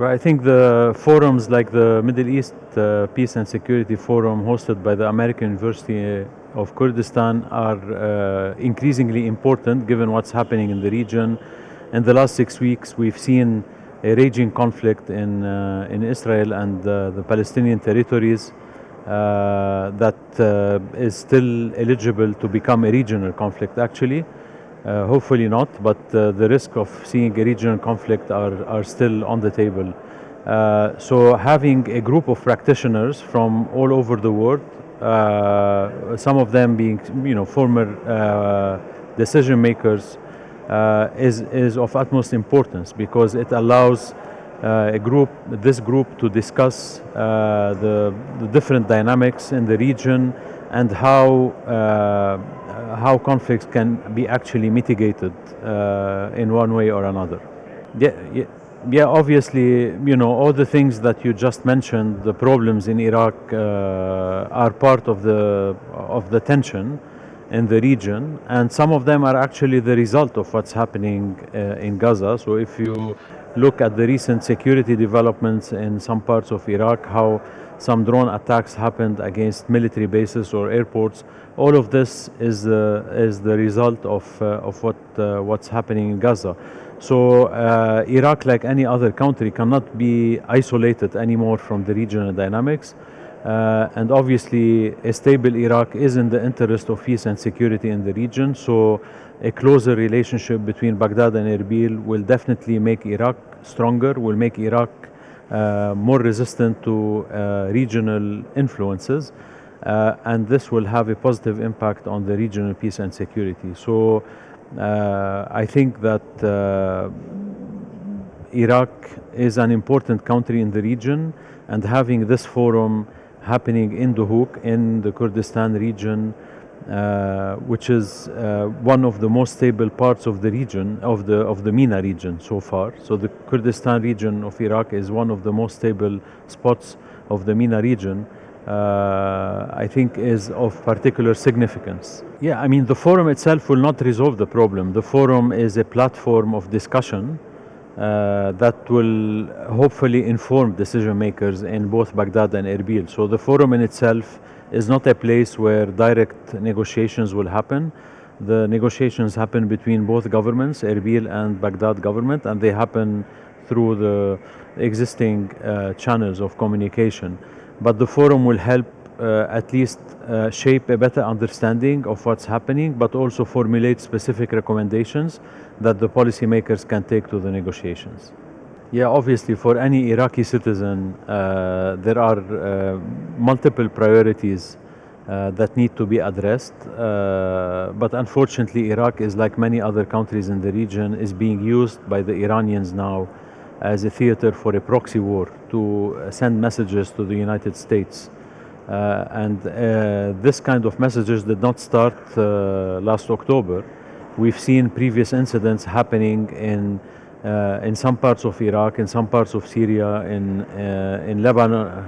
Well, I think the forums like the Middle East Peace and Security Forum hosted by the American University of Kurdistan are increasingly important given what's happening in the region. In the last 6 weeks, we've seen a raging conflict in Israel and the Palestinian territories that is still eligible to become a regional conflict, actually. Hopefully not, but the risk of seeing a regional conflict are still on the table. So having a group of practitioners from all over the world, some of them being former decision makers, is of utmost importance because it allows this group to discuss the different dynamics in the region and how conflicts can be actually mitigated in one way or another. Yeah, obviously, all the things that you just mentioned, the problems in Iraq are part of the tension in the region, and some of them are actually the result of what's happening in Gaza. So if you look at the recent security developments in some parts of Iraq, how some drone attacks happened against military bases or airports, all of this is the result of what's happening in Gaza. So Iraq, like any other country, cannot be isolated anymore from the regional dynamics. And obviously, a stable Iraq is in the interest of peace and security in the region. So a closer relationship between Baghdad and Erbil will definitely make Iraq stronger, will make Iraq more resistant to regional influences. And this will have a positive impact on the regional peace and security. So I think that Iraq is an important country in the region, and having this forum happening in Duhok in the Kurdistan region, which is one of the most stable parts of the region, of the MENA region so far. So the Kurdistan region of Iraq is one of the most stable spots of the MENA region. I think is of particular significance. Yeah, I mean, the forum itself will not resolve the problem. The forum is a platform of discussion that will hopefully inform decision makers in both Baghdad and Erbil. So the forum in itself is not a place where direct negotiations will happen. The negotiations happen between both governments, Erbil and Baghdad government, and they happen through the existing channels of communication. But the forum will help at least shape a better understanding of what's happening, but also formulate specific recommendations that the policymakers can take to the negotiations. Yeah, obviously, for any Iraqi citizen, there are multiple priorities that need to be addressed. But unfortunately, Iraq is like many other countries in the region, is being used by the Iranians now as a theater for a proxy war to send messages to the United States. And this kind of messages did not start last October. We've seen previous incidents happening in some parts of Iraq, in some parts of Syria, in Lebanon.